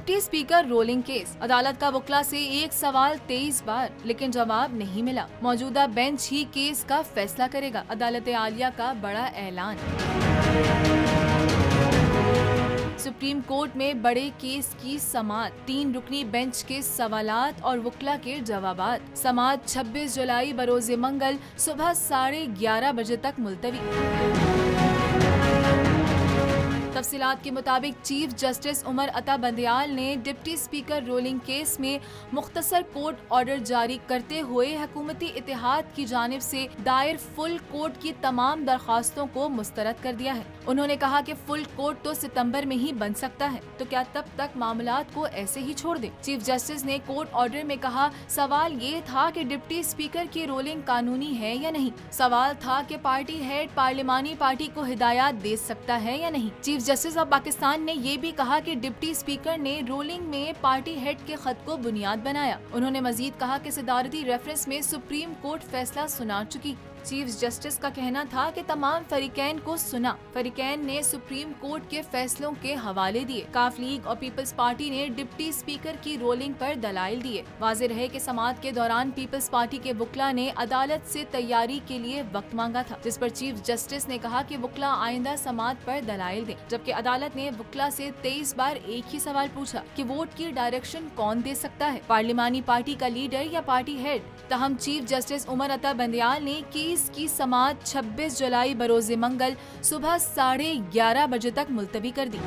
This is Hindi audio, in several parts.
डिप्टी स्पीकर रोलिंग केस, अदालत का वकला से एक सवाल 23 बार, लेकिन जवाब नहीं मिला। मौजूदा बेंच ही केस का फैसला करेगा। अदालत आलिया का बड़ा ऐलान। सुप्रीम कोर्ट में बड़े केस की समाअत, 3 रुकनी बेंच के सवालात और वकला के जवाबात। समाअत 26 जुलाई बरोज़े मंगल सुबह 11:30 बजे तक मुलतवी। तफसीलात के मुताबिक चीफ जस्टिस उमर अता बंदयाल ने डिप्टी स्पीकर रोलिंग केस में मुख्तसर कोर्ट ऑर्डर जारी करते हुए हुकूमती इत्तेहाद की जानिब से दायर फुल कोर्ट की तमाम दरख्वास्तों को मुस्तरद कर दिया है। उन्होंने कहा कि फुल कोर्ट तो सितंबर में ही बन सकता है, तो क्या तब तक मामलात को ऐसे ही छोड़ दें? चीफ जस्टिस ने कोर्ट ऑर्डर में कहा, सवाल ये था कि डिप्टी स्पीकर की रोलिंग कानूनी है या नहीं। सवाल था कि पार्टी हेड पार्लिमानी पार्टी को हिदायत दे सकता है या नहीं। चीफ जस्टिस ऑफ पाकिस्तान ने ये भी कहा कि डिप्टी स्पीकर ने रोलिंग में पार्टी हेड के खत को बुनियाद बनाया। उन्होंने मजीद कहा कि सदारती रेफरेंस में सुप्रीम कोर्ट फैसला सुना चुकी। चीफ जस्टिस का कहना था कि तमाम फरीकैन को सुना। फरीकैन ने सुप्रीम कोर्ट के फैसलों के हवाले दिए। काफ लीग और पीपल्स पार्टी ने डिप्टी स्पीकर की रोलिंग पर दलाइल दिए। वाज़ेह रहे कि समाअत के दौरान पीपल्स पार्टी के वकला ने अदालत से तैयारी के लिए वक्त मांगा था, जिस पर चीफ जस्टिस ने कहा कि वकला आइंदा समाअत पर दलाइल दें। जबकि अदालत ने वकला से 23 बार एक ही सवाल पूछा कि वोट की डायरेक्शन कौन दे सकता है, पार्लिमानी पार्टी का लीडर या पार्टी हेड। तहम चीफ जस्टिस उमर अता बंदयाल ने केस की समाअत 26 जुलाई बरोज़े मंगल सुबह 11:30 बजे तक मुलतवी कर दी।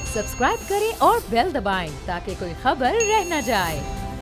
सब्सक्राइब करें और बेल दबाएं ताकि कोई खबर रह न जाए।